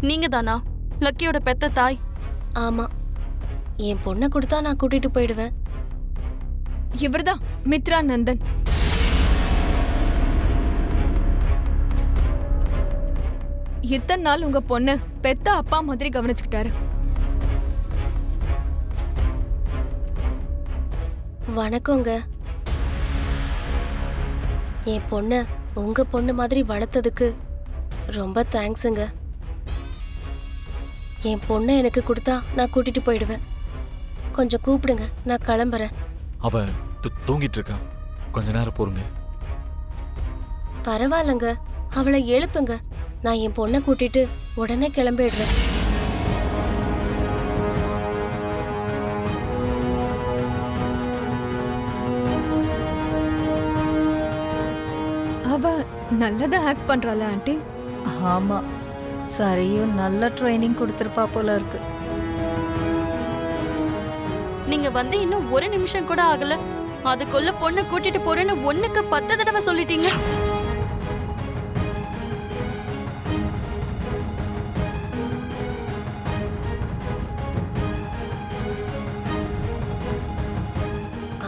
நீங்க தானா லக்கியோட பெத்த தாய்? ஆமா, என் பொண்ணை கொடுத்தா நான் கூட்டிட்டு போயிடுவேன். இவர்தான் மித்ரா நந்தன். இத்தனை நாள் உங்க பொண்ணு பெத்த அப்பா மாதிரி கவனிச்சுக்கிட்டாரு. வணக்கங்க. என் பொண்ண உங்க பொண்ணு மாதிரி வளர்த்ததுக்கு ரொம்ப தேங்க்ஸுங்க. என் பொண்ணை எனக்கு கொடுத்தா நான் கூட்டிட்டு போயிடுவேன். கொஞ்சம் கூப்பிடுங்க, நான் கிளம்புறேன். அவ தூங்கிட்டு இருக்கா, கொஞ்ச நேரம் பொறுங்க. பரவாயில்லங்க, அவளை எழுப்புங்க. நான் என் பொண்ணை கூட்டிட்டு உடனே கிளம்பிடுறேன். அவ நல்லதா ஆக்ட் பண்றாளா ஆண்டி? ஆமா, சரியும் நல்ல ட்ரைனிங் கொடுத்துருப்பா போல இருக்கு. நீங்க வந்து இன்னும் ஒரு நிமிஷம் கூட ஆகல, அதுக்குள்ள பொண்ணை கூட்டிட்டு போறேன்னு 1க்கு 10 தடவை சொல்லிட்டீங்க.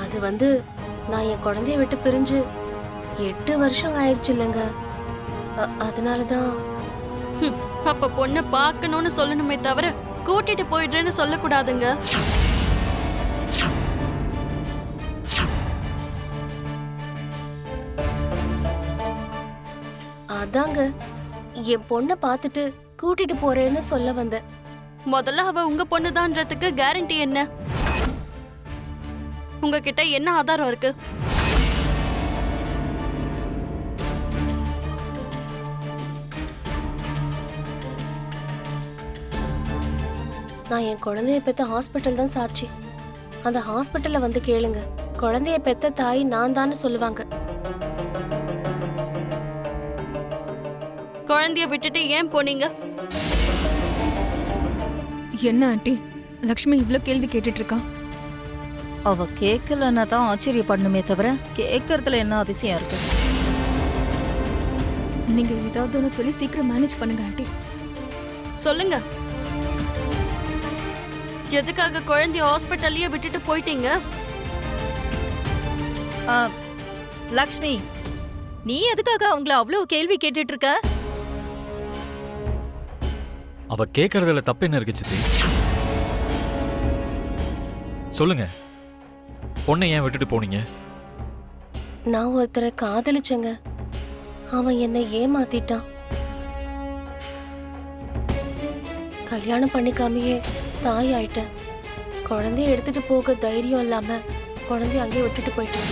அது வந்து நான் என் குழந்தைய விட்டு பிரிஞ்சு 8 வருஷம் ஆயிடுச்சு இல்லைங்க. அதனாலதான். அப்ப பொண்ணை பார்க்கணும்னு சொல்லணுமே தவிர கூட்டிட்டு போயிடுறேன்னு சொல்லக்கூடாதுங்க. அதாங்க, என் பொண்ணை பார்த்துட்டு கூட்டிட்டு போறேன்னு சொல்ல வந்தேன். முதல்ல அவ உங்க பொண்ணுதான்றதுக்கு கேரண்டி என்ன? உங்ககிட்ட என்ன ஆதாரம் இருக்கு? நான் என் குழந்தைய பெத்த ஹாஸ்பிட்டல் தான் சாட்சி. அந்த ஹாஸ்பிட்டல்ல வந்து கேளுங்க, குழந்தைய பெத்த தாய் நான் தான்னு சொல்லுவாங்க. குழந்தைய விட்டுட்டு ஏன் போனீங்க? என்ன ஆண்டி, லக்ஷ்மி இவ்ளோ கேள்வி கேட்டுட்டு இருக்கா? அவ கேட்கலன்னா தான் ஆச்சரியப்படணுமே தவிர கேட்கறதுல என்ன அதிசயம் இருக்கு? நீங்க ஏதாவது ஒன்று சொல்லி சீக்கிரம் மேனேஜ் பண்ணுங்க ஆண்டி. சொல்லுங்க, எதுக்காக குழந்தைய ஹாஸ்பிட்டல்லயே விட்டுட்டு போயிட்டீங்க? லக்ஷ்மி, நீ எதுக்காக அவங்கள அவ்வளவு கேள்வி கேட்டுட்டு இருக்க? அவ கேக்குறதுல தப்பு என்ன இருக்கு சித்தி? சொல்லுங்க, பொண்ணை ஏன் விட்டுட்டு போனீங்க? நான் ஒருத்தரை காதலிச்சேங்க, அவன் என்னை ஏமாத்திட்டான். கல்யாணம் பண்ணிக்காமையே தாய் ஆயிட்டேன். குழந்தைய எடுத்துட்டு போக தைரியம் இல்லாம குழந்தைய அங்கேயே விட்டுட்டு போயிட்டேன்.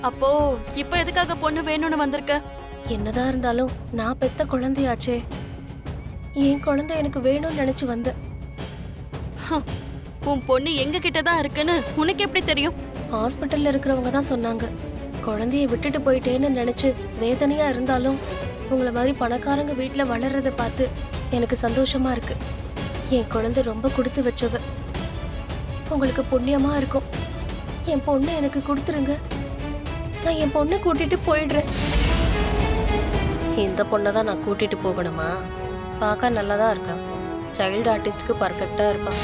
அப்போ இப்ப எதுக்காக பொண்ணு வேணும்னு வந்திருக்க? என்னதான் இருந்தாலும் நான் பெத்த குழந்தையாச்சே, என் குழந்தை எனக்கு வேணும்னு நினைச்சு வந்தேன். உன் பொண்ணு எங்க கிட்டதான் இருக்குன்னு உனக்கு எப்படி தெரியும்? ஹாஸ்பிட்டல்ல இருக்கிறவங்க தான் சொன்னாங்க. குழந்தைய விட்டுட்டு போயிட்டேன்னு நினைச்சு வேதனையா இருந்தாலும் உங்களை மாதிரி பணக்காரங்க வீட்டுல வளர்றத பார்த்து எனக்கு சந்தோஷமா இருக்கு. என் குழந்தை ரொம்ப கொடுத்து வச்சவ. உங்களுக்கு புண்ணியமா இருக்கும். என் பொண்ணு எனக்கு கொடுத்துருங்க. நான் என் பொண்ணை கூட்டிட்டு போயிடுறேன். இந்த பொண்ணை தான் நான் கூட்டிட்டு போகணுமா? பார்க்க நல்லதா இருக்கா, சைல்டு ஆர்டிஸ்டுக்கு பர்ஃபெக்டா இருப்பா.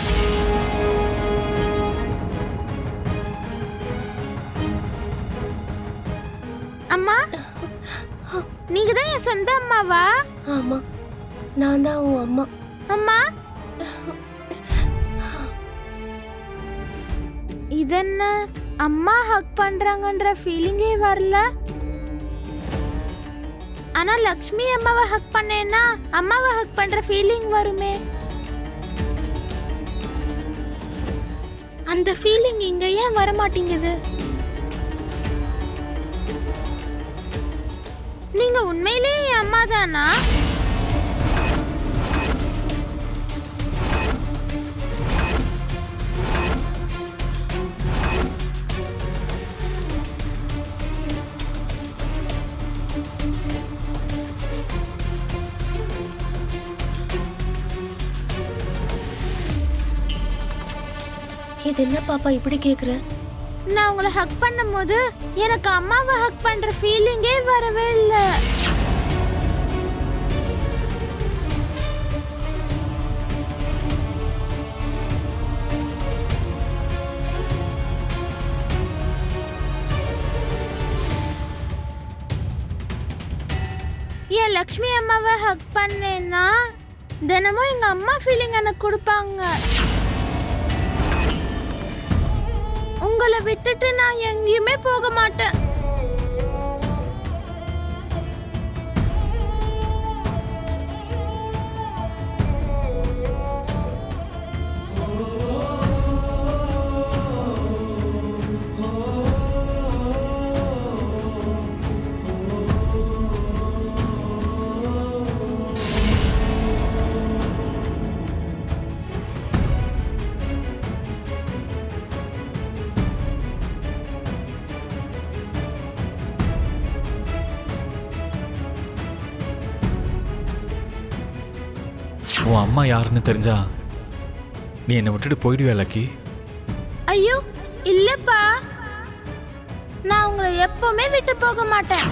அம்மா, நீங்க தான் என் சொந்த அம்மாவா? ஆமா, நான் தான் உன் அம்மா. அம்மா, இதென்ன அம்மா ஹக் பண்றாங்கன்ற ஃபீலிங்கே வரல. ஆனா லக்ஷ்மி அம்மாவை ஹக் பண்ணேன்னா அம்மாவை ஹக் பண்ற ஃபீலிங் வருமே. அந்த ஃபீலிங் இங்க ஏன் வர மாட்டேங்குது? நீங்க உண்மையிலேயே என் அம்மா தானா? இது என்ன பாப்பா இப்படி கேக்குற? நான் உங்களை ஹக் பண்ணும்போது எனக்கு அம்மாவை ஹக் பண்ற ஃபீலிங்கே வரவே இல்லை. ஏன் லக்ஷ்மி அம்மாவை ஹக் பண்ணேன்னா தினமும் எங்க அம்மா ஃபீலிங் எனக்கு கொடுப்பாங்க. உங்களை விட்டுட்டு நான் எங்கேயுமே போக மாட்டேன். உன் அம்மா யாருன்னு தெரிஞ்சா நீ என்னை விட்டுட்டு போயிடுவே லக்கி. ஐயோ இல்லப்பா, நான் உங்களை எப்பவுமே விட்டு போக மாட்டேன்.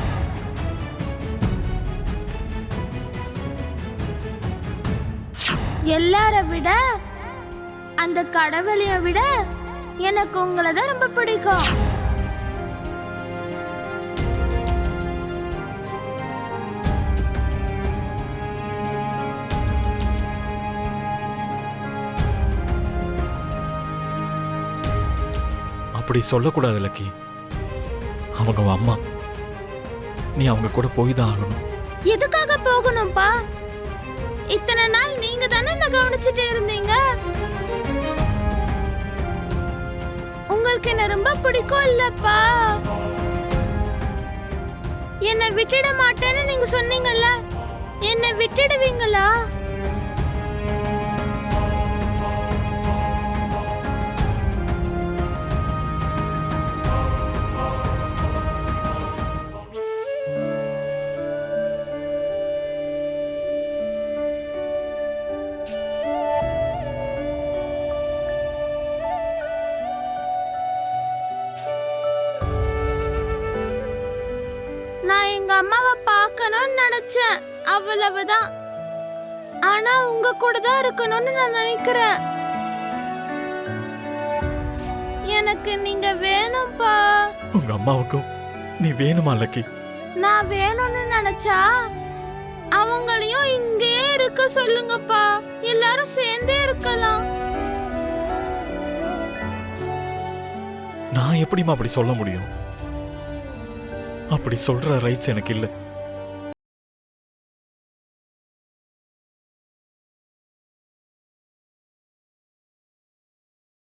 எல்லார விட அந்த கடவுளைய விட எனக்கு உங்களை தான் ரொம்ப பிடிக்கும். அப்படி சொல்லக்கூடாது லக்கி. அவங்க உன் அம்மா, நீ அவங்க கூட போய் தான் ஆகணும். எதுக்காக போகணும்பா? இத்தனை நாள் நீங்க தானே என்ன கவனிச்சுட்டு இருந்தீங்க. உங்களுக்கு என்ன ரொம்ப பிடிக்கும் இல்லப்பா. என்னை விட்டுட மாட்டேன்னு நீங்க சொன்னீங்கல்ல, என்னை விட்டுடுவீங்களா? நான் எங்க அம்மாவை பார்க்கணும்னு நினைச்சேன், அவ்வளவுதான். ஆனா உங்க கூட தான் இருக்கணும்னு நான் நினைக்கிறேன். எனக்கு நீங்க வேணும்பா. உங்க அம்மாவுக்கும் நீ வேணுமா லக்கி? நான் வேணும்னு நினைச்சா அவங்களையும் இங்கே இருக்க சொல்லுங்கப்பா. எல்லாரும் சேர்ந்தே இருக்கலாம். நான் எப்படிமா அப்படி சொல்ல முடியும்? அப்படி சொல்ற ரைட்ஸ் எனக்கு இல்லை.